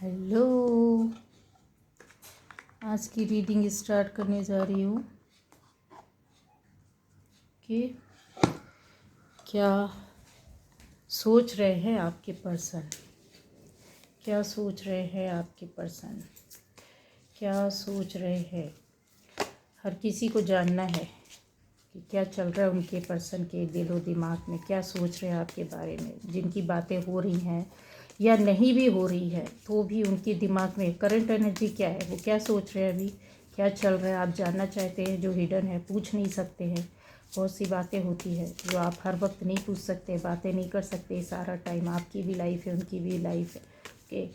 Hello. आज की reading start करने जा रही हूँ कि क्या सोच रहे हैं आपके पर्सन, क्या सोच रहे हैं आपके पर्सन, क्या सोच रहे हैं। हर किसी को जानना है कि क्या चल रहा है उनके पर्सन के दिलो दिमाग में, क्या सोच रहे हैं आपके बारे में। जिनकी बातें हो रही हैं या नहीं भी हो रही है तो भी उनके दिमाग में करंट एनर्जी क्या है, वो क्या सोच रहे हैं, अभी क्या चल रहा है। आप जानना चाहते हैं, जो हिडन है पूछ नहीं सकते हैं। बहुत सी बातें होती है जो आप हर वक्त नहीं पूछ सकते, बातें नहीं कर सकते सारा टाइम। आपकी भी लाइफ है, उनकी भी लाइफ है। ओके,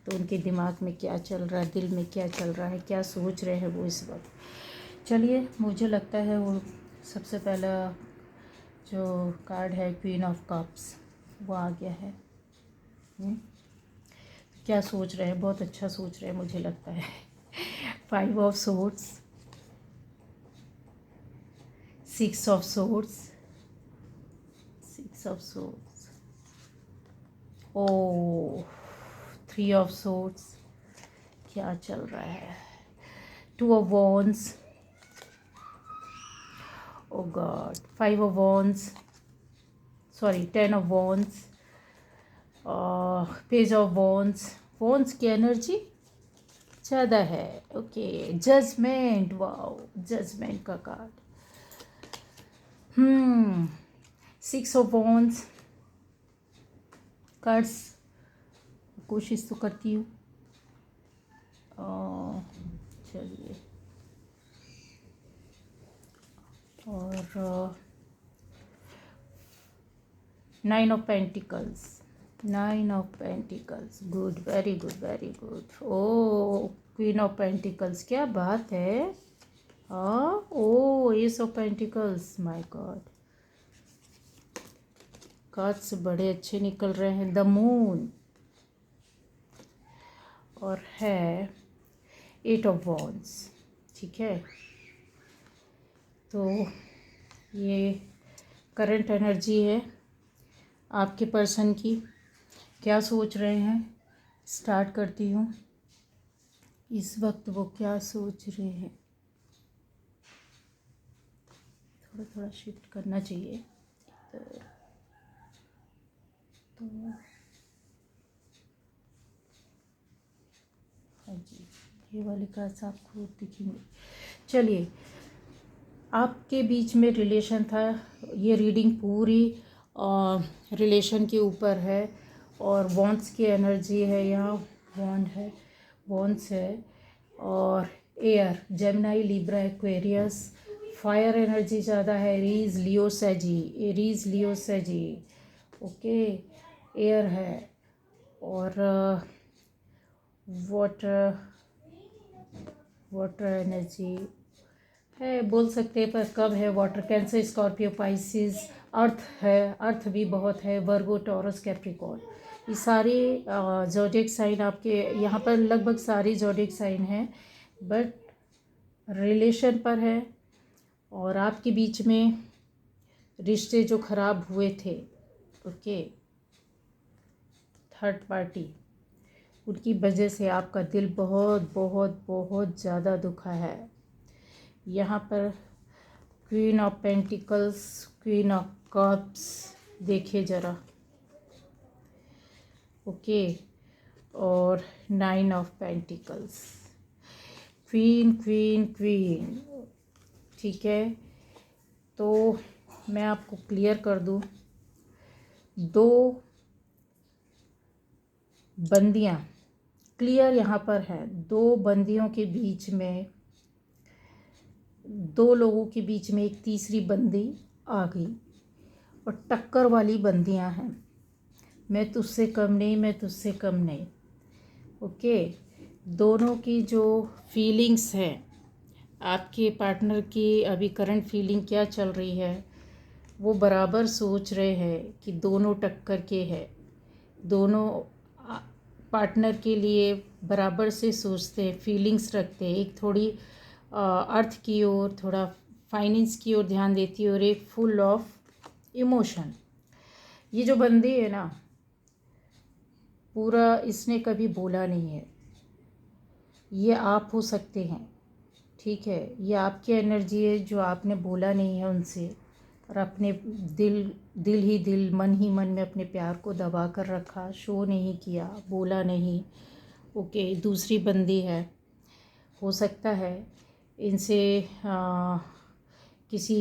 तो उनके दिमाग में क्या चल रहा है, दिल में क्या चल रहा है, क्या सोच रहे हैं वो इस वक्त। चलिए, मुझे लगता है वो सबसे पहला जो कार्ड है क्वीन ऑफ कप्स वो आ गया है। क्या सोच रहे हैं, बहुत अच्छा सोच रहे हैं मुझे लगता है। 5 of swords, 6 of swords, 6 of swords, oh 3 of swords. क्या चल रहा है, 2 of wands, oh god, 5 of wands, sorry 10 of wands, page of wands. Wands की एनर्जी ज़्यादा है। ओके, जजमेंट, वाओ, जजमेंट का कार्ड। 6 ऑफ वॉन्ड्स कार्ड्स, कोशिश तो करती हूँ। चलिए, और 9 of pentacles, 9 of pentacles, good, very good, very good. Oh queen of pentacles, क्या बात है। Oh ace of pentacles, my god, cards बड़े अच्छे निकल रहे हैं। द मून, और है 8 ऑफ वॉन्ड्स। ठीक है, तो ये करंट एनर्जी है आपके पर्सन की। क्या सोच रहे हैं, स्टार्ट करती हूँ। इस वक्त वो क्या सोच रहे हैं, थोड़ा थोड़ा शिफ्ट करना चाहिए। तो हाँ जी, ये वाले कार्ड्स आपको दिखेंगे। चलिए, आपके बीच में रिलेशन था। ये रीडिंग पूरी रिलेशन के ऊपर है, और वॉन्ड्स की एनर्जी है यहाँ। वॉन्ड है, वॉन्ड्स है, और air, Gemini, Libra, Aquarius. Fire energy ज़्यादा है, एरीज, लियो, सैजी, एरीज, लियो, सैजी। ओके, एयर है, और वाटर, वाटर एनर्जी है बोल सकते हैं, पर कब है। Water, Cancer, Scorpio, Pisces. Earth है, अर्थ भी बहुत है, वर्गो, टॉरस, कैप्रिकॉर्न। ये सारे ज़ोडिएक साइन आपके यहाँ पर लगभग सारी ज़ोडिएक साइन हैं, बट रिलेशन पर है। और आपके बीच में रिश्ते जो ख़राब हुए थे, ओके, थर्ड पार्टी, उनकी वजह से आपका दिल बहुत बहुत बहुत ज़्यादा दुखा है। यहाँ पर queen of pentacles, queen of cups, देखिए ज़रा। ओके, और 9 of pentacles, queen queen queen. ठीक है, तो मैं आपको क्लियर कर दूँ, दो बंदियाँ क्लियर यहाँ पर है। दो बंदियों के बीच में, दो लोगों के बीच में एक तीसरी बंदी आ गई, और टक्कर वाली बंदियां हैं। मैं तुझसे कम नहीं, मैं तुझसे कम नहीं। ओके, दोनों की जो फीलिंग्स हैं, आपके पार्टनर की अभी करंट फीलिंग क्या चल रही है, वो बराबर सोच रहे हैं कि दोनों टक्कर के हैं। दोनों पार्टनर के लिए बराबर से सोचते हैं, फीलिंग्स रखते हैं। एक थोड़ी अर्थ की ओर, थोड़ा फाइनेंस की ओर ध्यान देती है, और एक फुल ऑफ इमोशन। ये जो बंदी है ना, पूरा इसने कभी बोला नहीं है। ये आप हो सकते हैं, ठीक है। ये आपकी एनर्जी है जो आपने बोला नहीं है उनसे, और अपने दिल मन ही मन में अपने प्यार को दबा कर रखा, शो नहीं किया, बोला नहीं। ओके, दूसरी बंदी है, हो सकता है इनसे किसी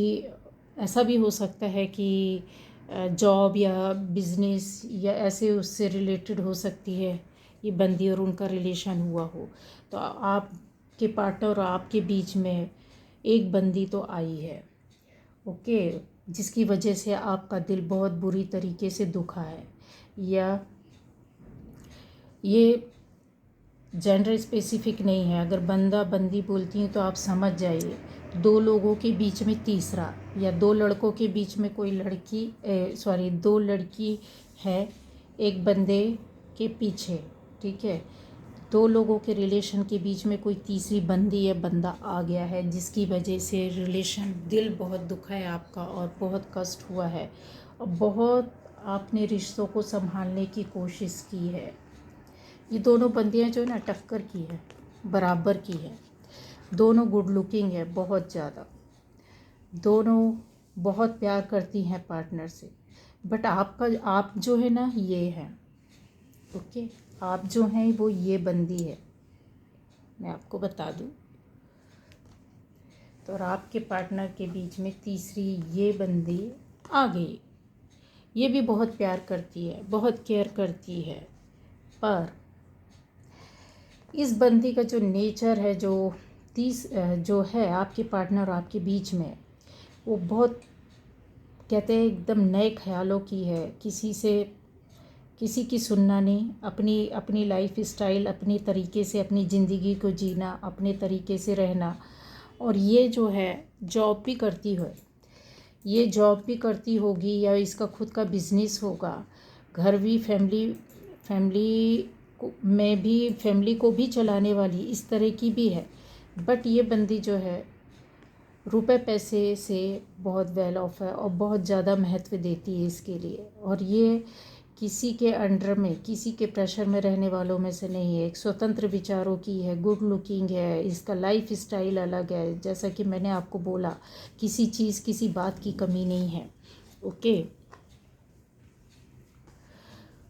ऐसा भी हो सकता है कि जॉब या बिजनेस या ऐसे उससे रिलेटेड हो सकती है ये बंदी और उनका रिलेशन हुआ हो। तो आपके पार्टनर और आपके बीच में एक बंदी तो आई है, ओके, जिसकी वजह से आपका दिल बहुत बुरी तरीके से दुखा है। या ये जेंडर स्पेसिफिक नहीं है, अगर बंदा बंदी बोलती हैं तो आप समझ जाइए दो लोगों के बीच में तीसरा, या दो लड़कों के बीच में कोई दो लड़की है एक बंदे के पीछे, ठीक है। दो लोगों के रिलेशन के बीच में कोई तीसरी बंदी या बंदा आ गया है, जिसकी वजह से रिलेशन दिल बहुत दुखा है आपका और बहुत कष्ट हुआ है और बहुत आपने रिश्तों को संभालने की कोशिश की है। ये दोनों बंदियां जो है ना टक्कर की है, बराबर की है। दोनों गुड लुकिंग है बहुत ज़्यादा, दोनों बहुत प्यार करती हैं पार्टनर से। बट आप जो है ना ये है, ओके, आप जो हैं वो ये बंदी है, मैं आपको बता दूं। तो और आपके पार्टनर के बीच में तीसरी ये बंदी आ गई। ये भी बहुत प्यार करती है, बहुत केयर करती है, पर इस बंदी का जो नेचर है, जो है आपके पार्टनर और आपके बीच में, वो बहुत कहते हैं एकदम नए ख्यालों की है। किसी की सुनना नहीं, अपनी लाइफ स्टाइल अपनी तरीके से अपनी ज़िंदगी को जीना, अपने तरीके से रहना। और ये जो है जॉब भी करती है, ये जॉब भी करती होगी या इसका खुद का बिजनेस होगा, घर भी फैमिली को भी चलाने वाली इस तरह की भी है। बट ये बंदी जो है रुपए पैसे से बहुत वेल ऑफ है और बहुत ज़्यादा महत्व देती है इसके लिए। और ये किसी के अंडर में, किसी के प्रेशर में रहने वालों में से नहीं है। एक स्वतंत्र विचारों की है, गुड लुकिंग है, इसका लाइफ स्टाइल अलग है। जैसा कि मैंने आपको बोला, किसी चीज़ किसी बात की कमी नहीं है, ओके।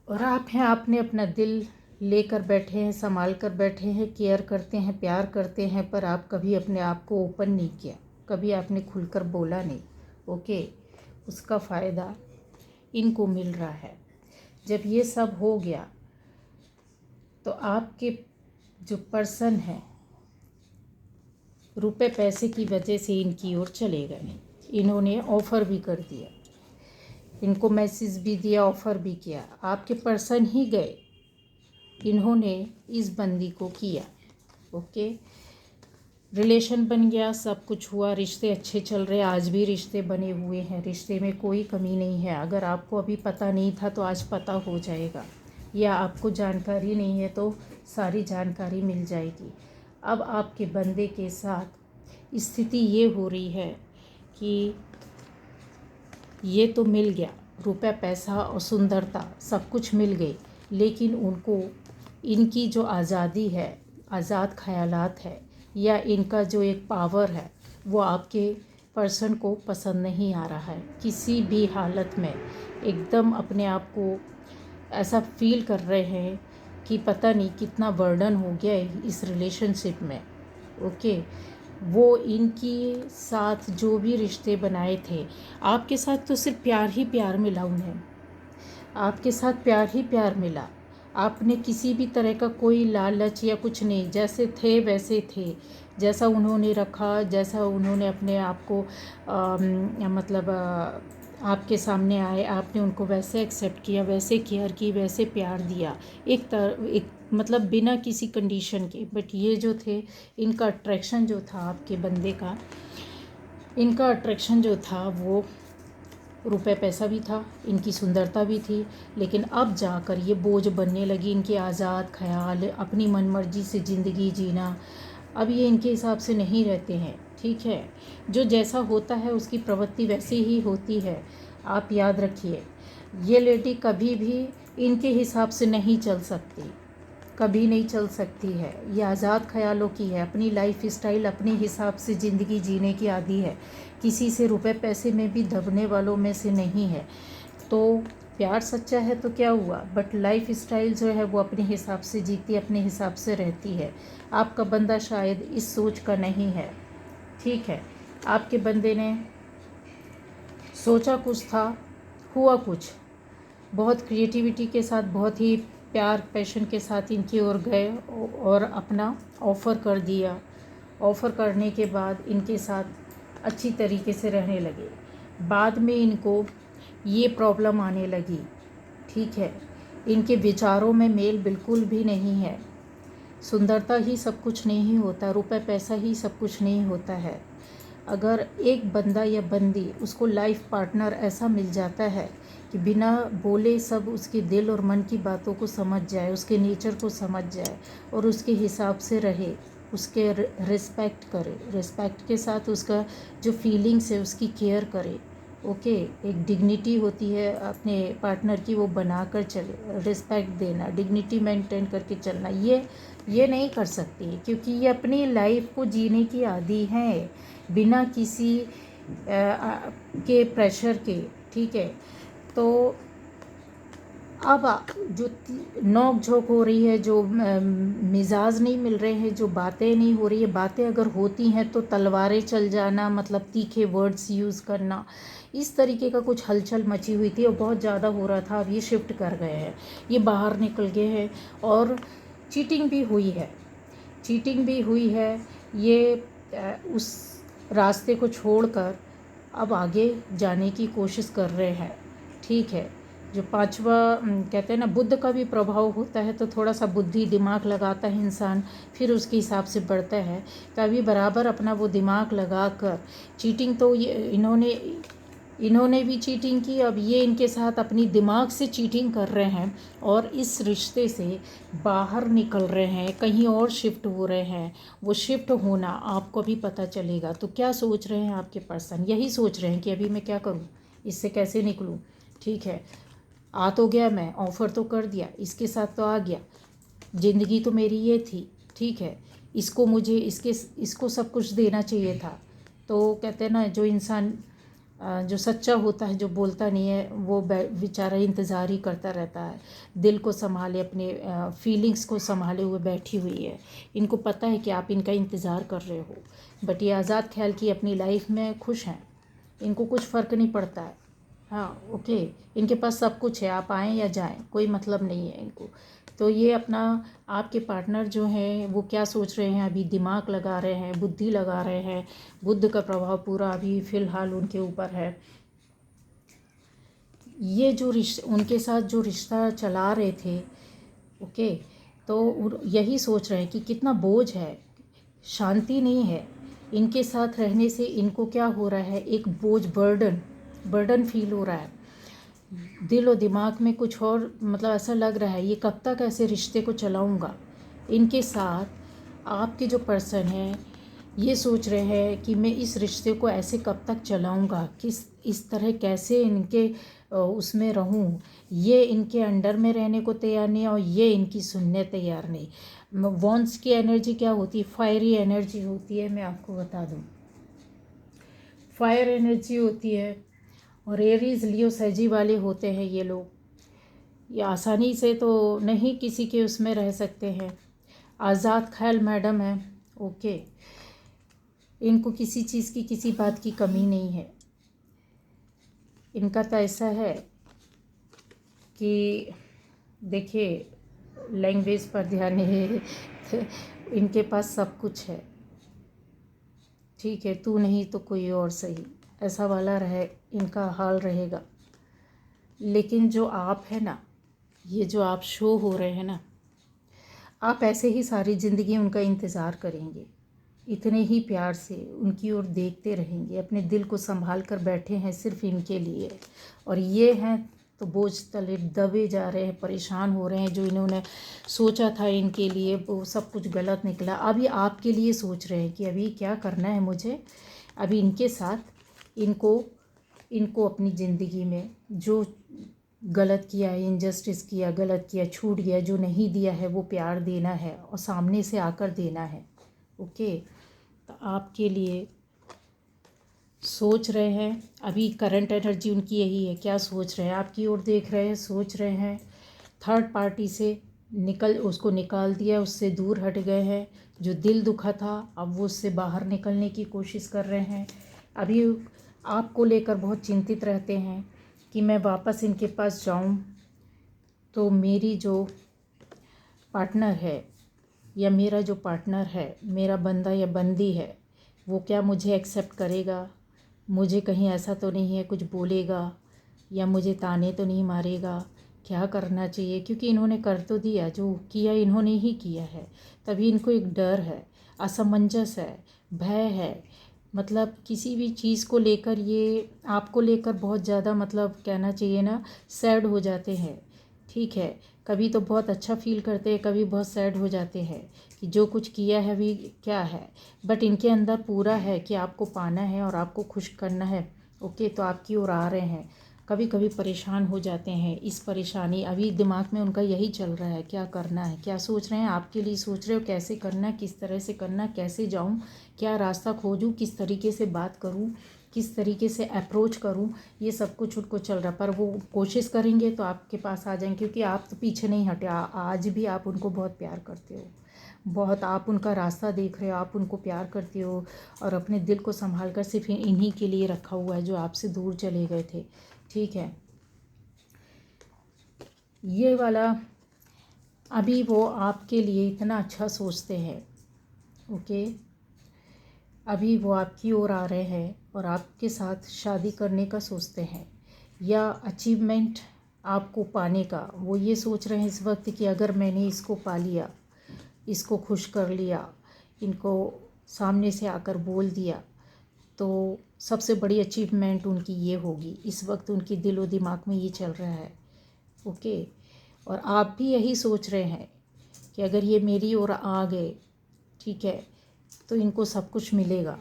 और आप हैं, आपने अपना दिल लेकर बैठे हैं, संभाल कर बैठे हैं, केयर करते हैं, प्यार करते हैं, पर आप कभी अपने आप को ओपन नहीं किया, कभी आपने खुलकर बोला नहीं, ओके। उसका फ़ायदा इनको मिल रहा है। जब ये सब हो गया तो आपके जो पर्सन है रुपए पैसे की वजह से इनकी ओर चले गए। इन्होंने ऑफ़र भी कर दिया, इनको मैसेज भी दिया, ऑफ़र भी किया, आपके पर्सन ही गए, इन्होंने इस बंदी को किया, ओके। रिलेशन बन गया, सब कुछ हुआ, रिश्ते अच्छे चल रहे, आज भी रिश्ते बने हुए हैं, रिश्ते में कोई कमी नहीं है। अगर आपको अभी पता नहीं था तो आज पता हो जाएगा, या आपको जानकारी नहीं है तो सारी जानकारी मिल जाएगी। अब आपके बंदे के साथ स्थिति ये हो रही है कि ये तो मिल गया, रुपया पैसा और सुंदरता सब कुछ मिल गई, लेकिन उनको इनकी जो आज़ादी है, आज़ाद ख़यालात है, या इनका जो एक पावर है, वो आपके पर्सन को पसंद नहीं आ रहा है। किसी भी हालत में एकदम अपने आप को ऐसा फील कर रहे हैं कि पता नहीं कितना बर्डन हो गया है इस रिलेशनशिप में, ओके। वो इनकी साथ जो भी रिश्ते बनाए थे, आपके साथ तो सिर्फ प्यार ही प्यार मिला उन्हें, आपके साथ प्यार ही प्यार मिला। आपने किसी भी तरह का कोई लालच या कुछ नहीं, जैसे थे वैसे थे, जैसा उन्होंने रखा, जैसा उन्होंने अपने आप को आपके सामने आए, आपने उनको वैसे एक्सेप्ट किया, वैसे केयर की, वैसे प्यार दिया, एक मतलब बिना किसी कंडीशन के। बट ये जो थे, इनका अट्रैक्शन जो था आपके बंदे का, इनका अट्रैक्शन जो था वो रुपए पैसा भी था, इनकी सुंदरता भी थी, लेकिन अब जाकर ये बोझ बनने लगी इनके आज़ाद ख़याल, अपनी मनमर्जी से ज़िंदगी जीना। अब ये इनके हिसाब से नहीं रहते हैं, ठीक है। जो जैसा होता है उसकी प्रवृत्ति वैसी ही होती है, आप याद रखिए। ये लेडी कभी भी इनके हिसाब से नहीं चल सकती, कभी नहीं चल सकती है। ये आज़ाद ख्यालों की है, अपनी लाइफ स्टाइल अपने हिसाब से ज़िंदगी जीने की आदी है, किसी से रुपए पैसे में भी दबने वालों में से नहीं है। तो प्यार सच्चा है तो क्या हुआ, बट लाइफ स्टाइल जो है वो अपने हिसाब से जीती, अपने हिसाब से रहती है। आपका बंदा शायद इस सोच का नहीं है, ठीक है। आपके बंदे ने सोचा कुछ था, हुआ कुछ। बहुत क्रिएटिविटी के साथ, बहुत ही प्यार पैशन के साथ इनकी ओर गए और अपना ऑफ़र कर दिया। ऑफ़र करने के बाद इनके साथ अच्छी तरीके से रहने लगे। बाद में इनको ये प्रॉब्लम आने लगी, ठीक है। इनके विचारों में मेल बिल्कुल भी नहीं है। सुंदरता ही सब कुछ नहीं होता, रुपए पैसा ही सब कुछ नहीं होता है। अगर एक बंदा या बंदी, उसको लाइफ पार्टनर ऐसा मिल जाता है कि बिना बोले सब उसके दिल और मन की बातों को समझ जाए, उसके नेचर को समझ जाए और उसके हिसाब से रहे, उसके रिस्पेक्ट करे, रिस्पेक्ट के साथ उसका जो फीलिंग्स है उसकी केयर करे, ओके। एक डिग्निटी होती है अपने पार्टनर की, वो बना कर चले, रिस्पेक्ट देना, डिग्निटी मेंटेन करके चलना, ये नहीं कर सकती, क्योंकि ये अपनी लाइफ को जीने की आदी हैं बिना किसी के प्रेशर के, ठीक है। तो अब जो नोक झोंक हो रही है, जो मिजाज नहीं मिल रहे हैं, जो बातें नहीं हो रही है, बातें अगर होती हैं तो तलवारें चल जाना, मतलब तीखे वर्ड्स यूज़ करना, इस तरीके का कुछ हलचल मची हुई थी और बहुत ज़्यादा हो रहा था। अब ये शिफ्ट कर गए हैं, ये बाहर निकल गए हैं और चीटिंग भी हुई है, चीटिंग भी हुई है। ये उस रास्ते को छोड़कर अब आगे जाने की कोशिश कर रहे हैं, ठीक है। जो पांचवा कहते हैं ना, बुद्ध का भी प्रभाव होता है, तो थोड़ा सा बुद्धि दिमाग लगाता है इंसान, फिर उसके हिसाब से बढ़ता है। तो अभी बराबर अपना वो दिमाग लगा कर चीटिंग, तो ये इन्होंने भी चीटिंग की, अब ये इनके साथ अपनी दिमाग से चीटिंग कर रहे हैं और इस रिश्ते से बाहर निकल रहे हैं, कहीं और शिफ्ट हो रहे हैं। वो शिफ्ट होना आपको भी पता चलेगा। तो क्या सोच रहे हैं आपके पर्सन, यही सोच रहे हैं कि अभी मैं क्या करूं, इससे कैसे निकलूं, ठीक है। आ तो गया, मैं ऑफ़र तो कर दिया, इसके साथ तो आ गया, ज़िंदगी तो मेरी ये थी, ठीक है। इसको मुझे इसको सब कुछ देना चाहिए था। तो कहते हैं ना, जो इंसान जो सच्चा होता है, जो बोलता नहीं है, वो बेचारा इंतज़ार ही करता रहता है, दिल को संभाले, अपने फीलिंग्स को संभाले हुए बैठी हुई है। इनको पता है कि आप इनका इंतज़ार कर रहे हो, बट ये आज़ाद ख्याल की अपनी लाइफ में खुश हैं, इनको कुछ फ़र्क नहीं पड़ता है। हाँ, ओके, इनके पास सब कुछ है, आप आएँ या जाएँ, कोई मतलब नहीं है इनको। तो ये अपना, आपके पार्टनर जो हैं वो क्या सोच रहे हैं, अभी दिमाग लगा रहे हैं, बुद्धि लगा रहे हैं। बुद्ध का प्रभाव पूरा अभी फ़िलहाल उनके ऊपर है। ये जो उनके साथ जो रिश्ता चला रहे थे, ओके, तो यही सोच रहे हैं कि कितना बोझ है, शांति नहीं है। इनके साथ रहने से इनको क्या हो रहा है, एक बोझ, बर्डन फील हो रहा है। दिल और दिमाग में कुछ और, मतलब ऐसा लग रहा है ये कब तक ऐसे रिश्ते को चलाऊंगा। इनके साथ आपके जो पर्सन है ये सोच रहे हैं कि मैं इस रिश्ते को ऐसे कब तक चलाऊंगा, किस इस तरह कैसे इनके उसमें रहूं। ये इनके अंडर में रहने को तैयार नहीं और ये इनकी सुनने तैयार नहीं। वॉन्स की एनर्जी क्या होती है, फायरी एनर्जी होती है, मैं आपको बता दूं, फायर एनर्जी होती है। और एरीज लियो सैजी वाले होते हैं ये लोग, ये आसानी से तो नहीं किसी के उसमें रह सकते हैं। आज़ाद ख्याल मैडम है, ओके। इनको किसी चीज़ की, किसी बात की कमी नहीं है। इनका तो ऐसा है कि देखिए, लैंग्वेज पर ध्यान है, इनके पास सब कुछ है, ठीक है। तू नहीं तो कोई और सही, ऐसा वाला रहे इनका हाल रहेगा। लेकिन जो आप है ना, ये जो आप शो हो रहे हैं ना, आप ऐसे ही सारी ज़िंदगी उनका इंतज़ार करेंगे, इतने ही प्यार से उनकी ओर देखते रहेंगे, अपने दिल को संभाल कर बैठे हैं सिर्फ इनके लिए। और ये हैं तो बोझ तले दबे जा रहे हैं, परेशान हो रहे हैं। जो इन्होंने सोचा था इनके लिए वो सब कुछ गलत निकला। अभी आपके लिए सोच रहे हैं कि अभी क्या करना है मुझे, अभी इनके साथ इनको अपनी ज़िंदगी में जो गलत किया है, इनजस्टिस किया, गलत किया, छूट गया, जो नहीं दिया है वो प्यार देना है और सामने से आकर देना है। ओके, तो आपके लिए सोच रहे हैं, अभी करंट एनर्जी उनकी यही है। क्या सोच रहे हैं? आपकी ओर देख रहे हैं, सोच रहे हैं थर्ड पार्टी से उसको निकाल दिया, उससे दूर हट गए हैं। जो दिल दुखा था अब वो उससे बाहर निकलने की कोशिश कर रहे हैं। अभी आपको लेकर बहुत चिंतित रहते हैं कि मैं वापस इनके पास जाऊं तो मेरी जो पार्टनर है या मेरा जो पार्टनर है, मेरा बंदा या बंदी है, वो क्या मुझे एक्सेप्ट करेगा? मुझे कहीं ऐसा तो नहीं है कुछ बोलेगा या मुझे ताने तो नहीं मारेगा? क्या करना चाहिए? क्योंकि इन्होंने कर तो दिया, जो किया इन्होंने ही किया है। तभी इनको एक डर है, असमंजस है, भय है। मतलब किसी भी चीज़ को लेकर ये आपको लेकर बहुत ज़्यादा, मतलब कहना चाहिए ना, सैड हो जाते हैं। ठीक है, कभी तो बहुत अच्छा फील करते हैं, कभी बहुत सैड हो जाते हैं कि जो कुछ किया है अभी क्या है। बट इनके अंदर पूरा है कि आपको पाना है और आपको खुश करना है। ओके, तो आपकी ओर आ रहे हैं। कभी कभी परेशान हो जाते हैं, इस परेशानी अभी दिमाग में उनका यही चल रहा है, क्या करना है, क्या सोच रहे हैं, आपके लिए सोच रहे हो, कैसे करना है, किस तरह से करना, कैसे जाऊं, क्या रास्ता खोजूं, किस तरीके से बात करूं, किस तरीके से अप्रोच करूं, ये सब कुछ उनको चल रहा। पर वो कोशिश करेंगे तो आपके पास आ जाएंगे, क्योंकि आप तो पीछे नहीं हटे। आज भी आप उनको बहुत प्यार करते हो, बहुत आप उनका रास्ता देख रहे हो, आप उनको प्यार करते हो और अपने दिल को संभाल कर सिर्फ इन्हीं के लिए रखा हुआ है जो आपसे दूर चले गए थे। ठीक है, ये वाला अभी वो आपके लिए इतना अच्छा सोचते हैं। ओके, अभी वो आपकी ओर आ रहे हैं और आपके साथ शादी करने का सोचते हैं या अचीवमेंट आपको पाने का। वो ये सोच रहे हैं इस वक्त कि अगर मैंने इसको पा लिया, इसको खुश कर लिया, इनको सामने से आकर बोल दिया, तो सबसे बड़ी अचीवमेंट उनकी ये होगी। इस वक्त उनकी दिलो दिमाग में ये चल रहा है। ओके, और आप भी यही सोच रहे हैं कि अगर ये मेरी ओर आ गए, ठीक है, तो इनको सब कुछ मिलेगा,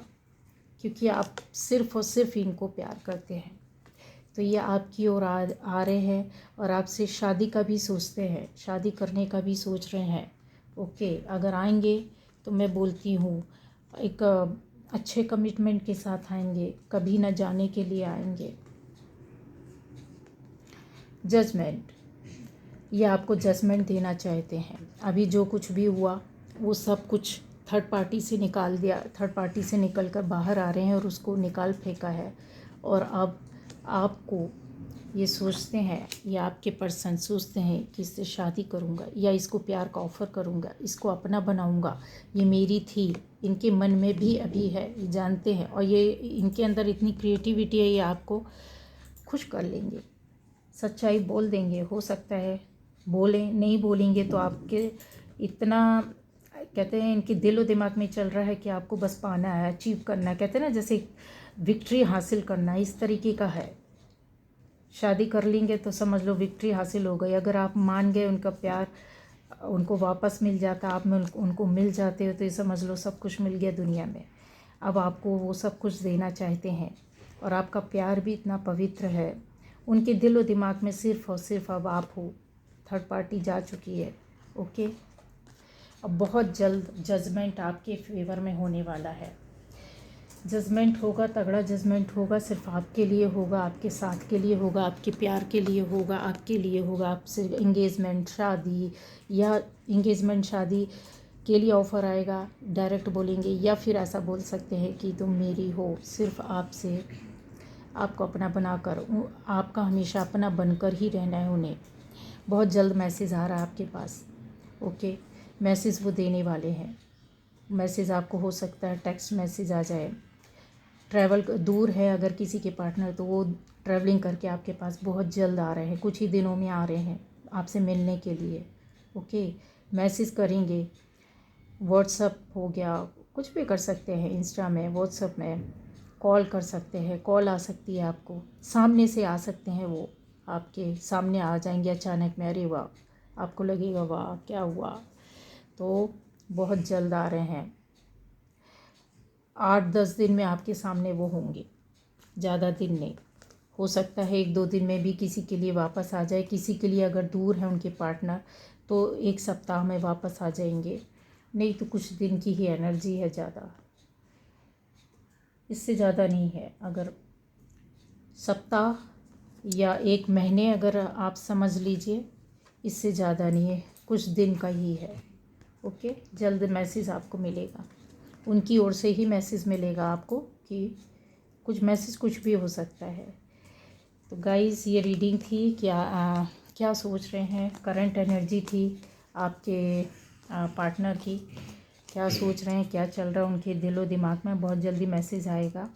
क्योंकि आप सिर्फ़ और सिर्फ इनको प्यार करते हैं। तो ये आपकी ओर आ रहे हैं और आपसे शादी का भी सोचते हैं, शादी करने का भी सोच रहे हैं। ओके, अगर आएंगे तो मैं बोलती हूँ एक अच्छे कमिटमेंट के साथ आएंगे, कभी न जाने के लिए आएंगे। जजमेंट, ये आपको जजमेंट देना चाहते हैं। अभी जो कुछ भी हुआ वो सब कुछ थर्ड पार्टी से निकाल दिया, थर्ड पार्टी से निकल कर बाहर आ रहे हैं और उसको निकाल फेंका है। और अब आपको ये सोचते हैं, या आपके पर्सन सोचते हैं कि इससे शादी करूँगा या इसको प्यार का ऑफ़र करूँगा, इसको अपना बनाऊँगा, ये मेरी थी। इनके मन में भी अभी है, ये जानते हैं, और ये इनके अंदर इतनी क्रिएटिविटी है, ये आपको खुश कर लेंगे, सच्चाई बोल देंगे। हो सकता है बोलें, नहीं बोलेंगे तो आपके इतना, कहते हैं इनके दिलो दिमाग में चल रहा है कि आपको बस पाना है, अचीव करना है, कहते हैं ना जैसे विक्ट्री हासिल करना है, इस तरीके का है। शादी कर लेंगे तो समझ लो विक्ट्री हासिल हो गई। अगर आप मान गए, उनका प्यार उनको वापस मिल जाता, आप में उनको मिल जाते हो, तो ये समझ लो सब कुछ मिल गया दुनिया में। अब आपको वो सब कुछ देना चाहते हैं और आपका प्यार भी इतना पवित्र है। उनके दिल और दिमाग में सिर्फ़ और सिर्फ अब आप हो। थर्ड पार्टी जा चुकी है। ओके, अब बहुत जल्द जजमेंट आपके फेवर में होने वाला है। जजमेंट होगा, तगड़ा जजमेंट होगा, सिर्फ आपके लिए होगा, आपके साथ के लिए होगा, आपके प्यार के लिए होगा, आपके लिए होगा। आपसे एंगेजमेंट शादी या एंगेजमेंट शादी के लिए ऑफ़र आएगा, डायरेक्ट बोलेंगे, या फिर ऐसा बोल सकते हैं कि तुम मेरी हो, सिर्फ आपसे, आपको अपना बनाकर, आपका हमेशा अपना बनकर ही रहना है उन्हें। बहुत जल्द मैसेज आ रहा है आपके पास। ओके, मैसेज वो देने वाले हैं। मैसेज आपको हो सकता है टेक्स्ट मैसेज आ जाए। ट्रैवल दूर है अगर किसी के पार्टनर, तो वो ट्रैवलिंग करके आपके पास बहुत जल्द आ रहे हैं, कुछ ही दिनों में आ रहे हैं आपसे मिलने के लिए। ओके, मैसेज करेंगे, व्हाट्सअप हो गया, कुछ भी कर सकते हैं, इंस्टा में, व्हाट्सअप में, कॉल कर सकते हैं, कॉल आ सकती है आपको, सामने से आ सकते हैं, वो आपके सामने आ जाएंगे अचानक में। अरे वाह, आपको लगेगा वाह क्या हुआ। तो बहुत जल्द आ रहे हैं, 8-10 दिन में आपके सामने वो होंगे, ज़्यादा दिन नहीं। हो सकता है 1-2 दिन में भी किसी के लिए वापस आ जाए। किसी के लिए अगर दूर है उनके पार्टनर तो 1 सप्ताह में वापस आ जाएंगे, नहीं तो कुछ दिन की ही एनर्जी है, ज़्यादा इससे ज़्यादा नहीं है। अगर सप्ताह या 1 महीने अगर आप समझ लीजिए, इससे ज़्यादा नहीं है, कुछ दिन का ही है। ओके, जल्द मैसेज आपको मिलेगा, उनकी ओर से ही मैसेज मिलेगा आपको कि कुछ मैसेज कुछ भी हो सकता है। तो गाइस ये रीडिंग थी, क्या सोच रहे हैं, करंट एनर्जी थी आपके पार्टनर की, क्या सोच रहे हैं, क्या चल रहा है उनके दिलो दिमाग में। बहुत जल्दी मैसेज आएगा।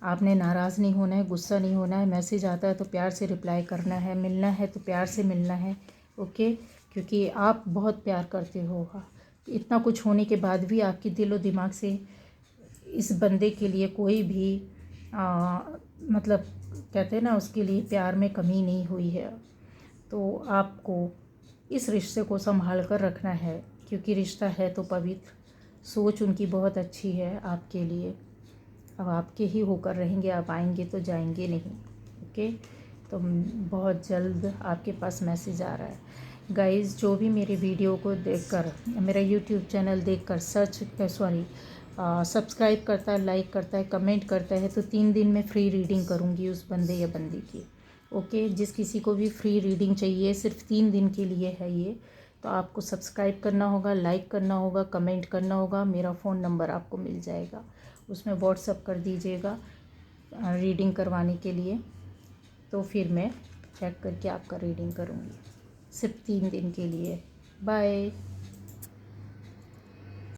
आपने नाराज़ नहीं होना है, गुस्सा नहीं होना है। मैसेज आता है तो प्यार से रिप्लाई करना है, मिलना है तो प्यार से मिलना है। ओके, क्योंकि आप बहुत प्यार करते हो। इतना कुछ होने के बाद भी आपकी दिलो दिमाग से इस बंदे के लिए कोई भी मतलब कहते हैं ना, उसके लिए प्यार में कमी नहीं हुई है। तो आपको इस रिश्ते को संभाल कर रखना है, क्योंकि रिश्ता है तो पवित्र। सोच उनकी बहुत अच्छी है आपके लिए। अब आपके ही होकर रहेंगे, आप आएंगे तो जाएंगे नहीं। ओके, तो बहुत जल्द आपके पास मैसेज आ रहा है। गाइस जो भी मेरे वीडियो को देखकर, मेरा यूट्यूब चैनल देखकर सब्सक्राइब करता है, लाइक करता है, कमेंट करता है, तो 3 दिन में फ्री रीडिंग करूँगी उस बंदे या बंदी की। ओके, जिस किसी को भी फ्री रीडिंग चाहिए, सिर्फ 3 दिन के लिए है ये। तो आपको सब्सक्राइब करना होगा, लाइक करना होगा, कमेंट करना होगा। मेरा फ़ोन नंबर आपको मिल जाएगा, उसमें व्हाट्सअप कर दीजिएगा रीडिंग करवाने के लिए। तो फिर मैं चेक करके आपका रीडिंग करूँगी, सिर्फ 3 दिन के लिए। बाय।